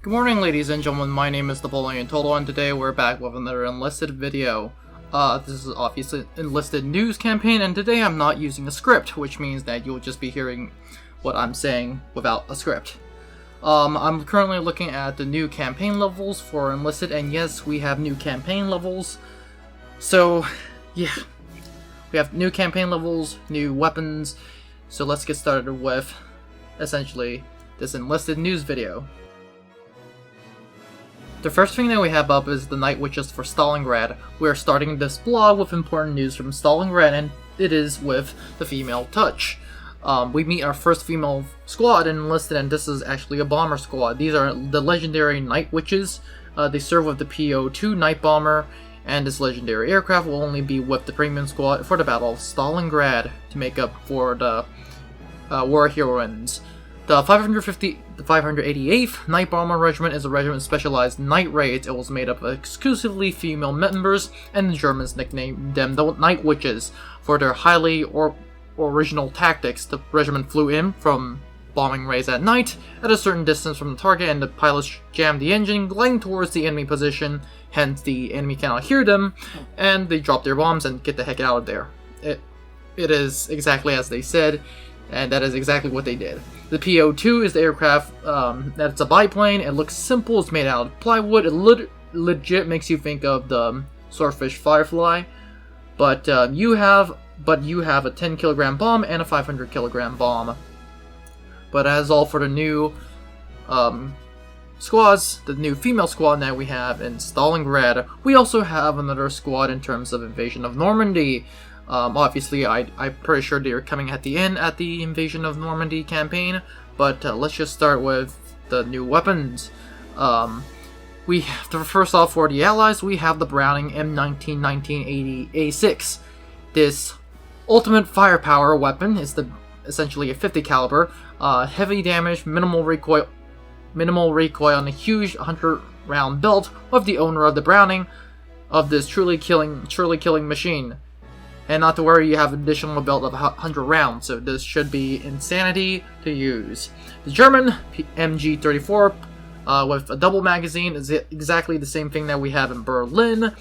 Good morning, ladies and gentlemen, my name is Napoleon Total, and today we're back with another Enlisted video. This is obviously Enlisted news campaign, and today I'm not using a script, which means that you'll just be hearing what I'm saying without a script. I'm currently looking at the new campaign levels for Enlisted, and yes, we have new campaign levels. So, yeah. We have new campaign levels, new weapons, so let's get started with, essentially, this Enlisted news video. The first thing that we have up is the Night Witches for Stalingrad. We're starting this blog with important news from Stalingrad, and it is with the female touch. We meet our first female squad in Enlisted, and this is actually a bomber squad. These are the legendary Night Witches. They serve with the PO-2 Night Bomber, and this legendary aircraft will only be with the premium squad for the Battle of Stalingrad to make up for the war heroines. The 588th Night Bomber Regiment is a regiment specialized in night raids. It was made up of exclusively female members, and the Germans nicknamed them the Night Witches for their highly original tactics. The regiment flew in from bombing raids at night, at a certain distance from the target, and the pilots jammed the engine, gliding towards the enemy position, hence the enemy cannot hear them, and they drop their bombs and get the heck out of there. It is exactly as they said, and that is exactly what they did. The PO-2 is the aircraft that's a biplane. It looks simple. It's made out of plywood. It legit makes you think of the Swordfish Firefly, but you have a 10 kilogram bomb and a 500 kilogram bomb. But as all for the new squads, the new female squad that we have in Stalingrad, we also have another squad in terms of Invasion of Normandy. Obviously, I'm pretty sure they're coming at the end at the Invasion of Normandy campaign, but let's just start with the new weapons. First off, for the Allies, we have the Browning M19-1980A6. This ultimate firepower weapon is essentially a 50 caliber, heavy damage, minimal recoil on a huge 100-round belt with the owner of the Browning of this truly killing machine. And not to worry, you have an additional belt of 100 rounds, so this should be insanity to use. The German MG34 with a double magazine is exactly the same thing that we have in Berlin.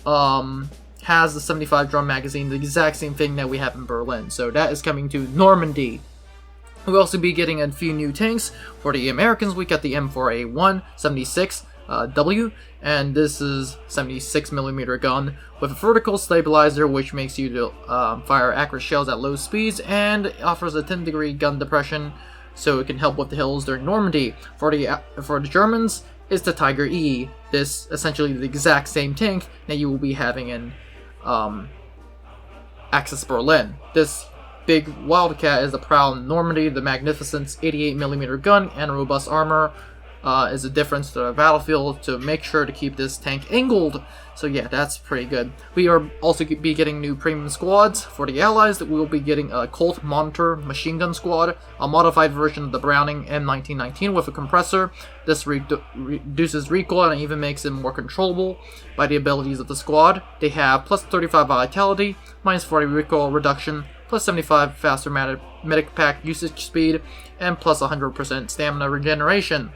Has the 75 drum magazine, the exact same thing that we have in Berlin. So that is coming to Normandy. We'll also be getting a few new tanks. For the Americans, we got the M4A1 76W, and this is 76mm gun with a vertical stabilizer, which makes you fire accurate shells at low speeds, and offers a 10-degree gun depression, so it can help with the hills during Normandy. For the Germans, is the Tiger E. This essentially the exact same tank that you will be having in Axis Berlin. This big Wildcat is the proud Normandy. The Magnificent's 88mm gun and robust armor is a difference to the battlefield to make sure to keep this tank angled. So yeah, that's pretty good. We are also be getting new premium squads. For the Allies, we will be getting a Colt Monitor machine gun squad, a modified version of the Browning M1919 with a compressor. This reduces recoil and even makes it more controllable by the abilities of the squad. They have plus 35 vitality, minus 40 recoil reduction, plus 75 faster medic pack usage speed, and plus 100% stamina regeneration.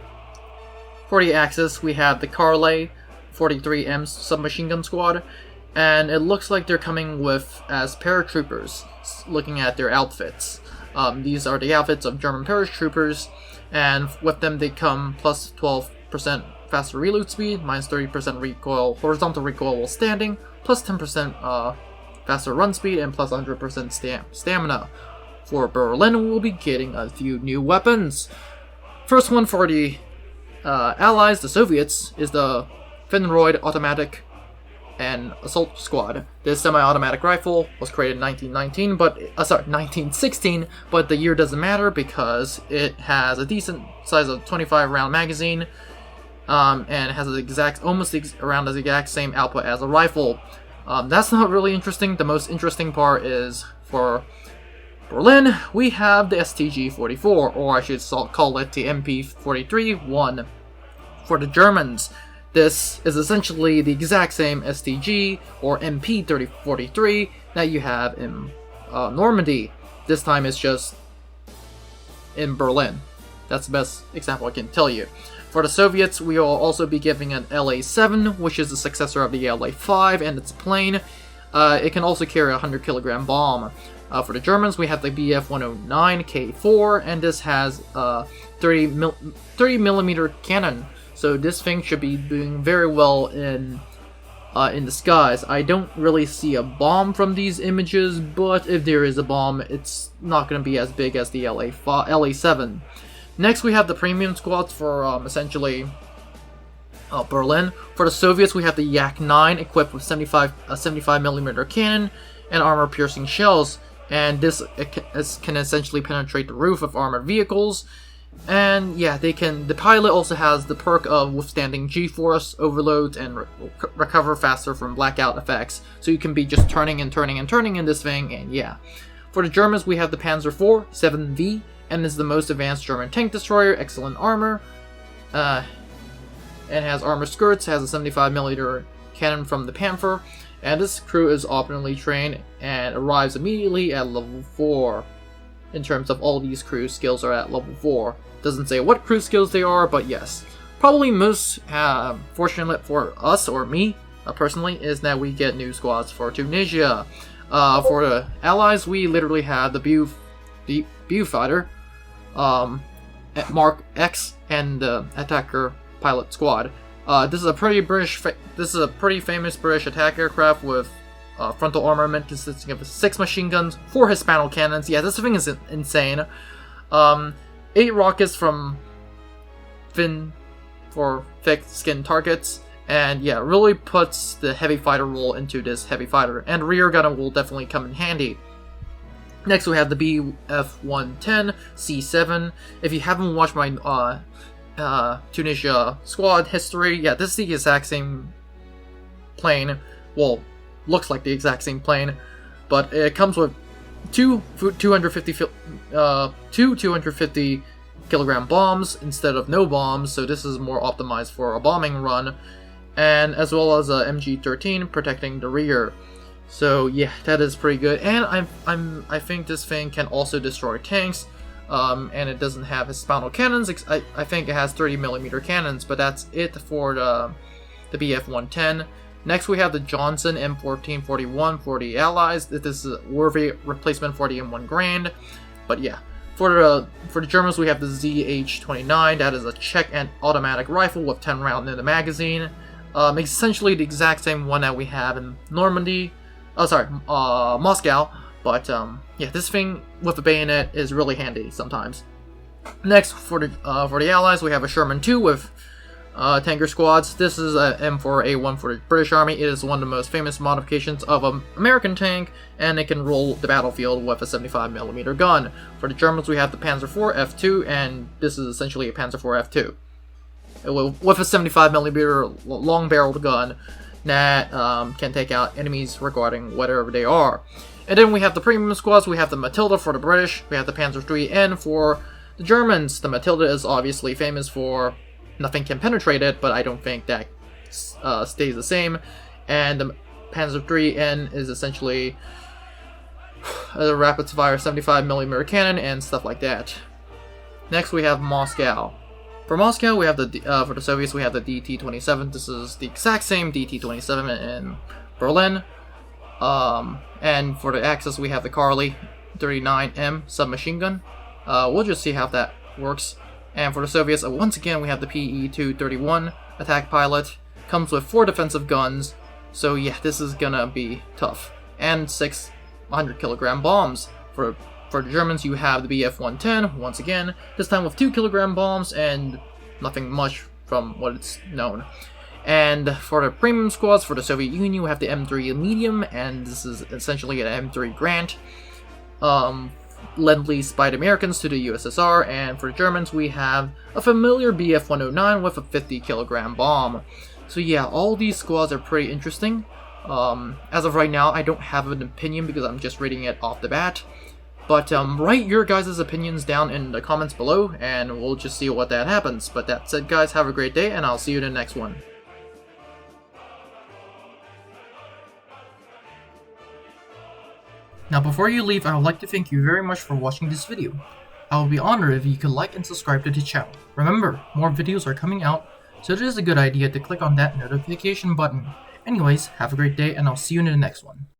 For the Axis, we have the Carley 43M submachine gun squad, and it looks like they're coming with as paratroopers, looking at their outfits. These are the outfits of German paratroopers, and with them they come plus 12% faster reload speed, minus 30% recoil, horizontal recoil while standing, plus 10% faster run speed, and plus 100% stamina. For Berlin, we'll be getting a few new weapons. First one for the Allies, the Soviets, is the Finroyd Automatic and Assault Squad. This semi-automatic rifle was created in 1916, but the year doesn't matter because it has a decent size of 25-round magazine, and has almost around the exact same output as a rifle. That's not really interesting. The most interesting part is for Berlin, we have the STG-44, or I should call it the MP-43-1. For the Germans, this is essentially the exact same STG, or MP-43, that you have in Normandy. This time it's just in Berlin. That's the best example I can tell you. For the Soviets, we will also be giving an LA-7, which is the successor of the LA-5, and it's a plane. It can also carry a 100-kilogram bomb. For the Germans, we have the Bf-109K4, and this has a 30mm cannon. So this thing should be doing very well in the skies. I don't really see a bomb from these images, but if there is a bomb, it's not going to be as big as the LA-7. Next, we have the premium squads for essentially Berlin. For the Soviets, we have the Yak-9 equipped with 75mm cannon and armor-piercing shells, and this can essentially penetrate the roof of armored vehicles. And yeah, the pilot also has the perk of withstanding G-force overloads and recover faster from blackout effects. So you can be just turning and turning and turning in this thing, and yeah. For the Germans, we have the Panzer IV 7V, and is the most advanced German tank destroyer, excellent armor, and has armor skirts, has a 75mm cannon from the Panther, and this crew is optimally trained and arrives immediately at level 4. In terms of all these crew skills are at level 4. Doesn't say what crew skills they are, but yes. Probably most fortunate for us, or me personally, is that we get new squads for Tunisia. For the Allies, we literally have the Beaufighter, Mark X, and the Attacker pilot squad. This is a pretty famous British attack aircraft with frontal armament consisting of 6 machine guns, 4 Hispano cannons. Yeah, this thing is insane. 8 rockets from fin for thick-skinned targets, and yeah, really puts the heavy fighter role into this heavy fighter. And rear gunner will definitely come in handy. Next, we have the Bf-110 C7. If you haven't watched my Tunisia squad history, yeah, this is the exact same plane. Well, looks like the exact same plane, but it comes with two 250 kilogram bombs instead of no bombs, so this is more optimized for a bombing run, and as well as a MG-13 protecting the rear. So yeah, that is pretty good, and I think this thing can also destroy tanks, and it doesn't have Hispano cannons. I think it has 30mm cannons, but that's it for the Bf-110. Next, we have the Johnson M1441 for the Allies. This is a worthy replacement for the M1 Grand. But yeah, for the Germans, we have the ZH-29. That is a Czech and automatic rifle with 10 rounds in the magazine. Essentially the exact same one that we have in Normandy. Moscow. But yeah, this thing with a bayonet is really handy sometimes. Next, for the Allies, we have a Sherman II with tanker squads. This is a M4A1 for the British Army. It is one of the most famous modifications of an American tank, and it can roll the battlefield with a 75mm gun. For the Germans, we have the Panzer IV F2, and this is essentially a Panzer IV F2 with a 75mm long-barreled gun that can take out enemies regarding whatever they are. And then we have the premium squads. We have the Matilda for the British. We have the Panzer III-N for the Germans. The Matilda is obviously famous for nothing can penetrate it, but I don't think that stays the same. And the Panzer III-N is essentially a rapid-fire 75mm cannon and stuff like that. Next, we have Moscow. For Moscow, we have for the Soviets, we have the DT-27. This is the exact same DT-27 in Berlin. And for the Axis, we have the Karli 39M submachine gun. We'll just see how that works. And for the Soviets, once again, we have the PE-231 attack pilot. Comes with 4 defensive guns. So yeah, this is gonna be tough. And 6 100-kilogram bombs. For the Germans, you have the Bf-110, once again, this time with 2-kilogram bombs and nothing much from what it's known. And for the premium squads, for the Soviet Union, we have the M3 Medium, and this is essentially an M3 Grant. Lend-leased by the Americans to the USSR, and for the Germans, we have a familiar Bf-109 with a 50-kilogram bomb. So yeah, all these squads are pretty interesting. As of right now, I don't have an opinion because I'm just reading it off the bat. But write your guys' opinions down in the comments below, and we'll just see what that happens. But that said, guys, have a great day, and I'll see you in the next one. Now before you leave, I would like to thank you very much for watching this video. I would be honored if you could like and subscribe to the channel. Remember, more videos are coming out, so it is a good idea to click on that notification button. Anyways, have a great day and I'll see you in the next one.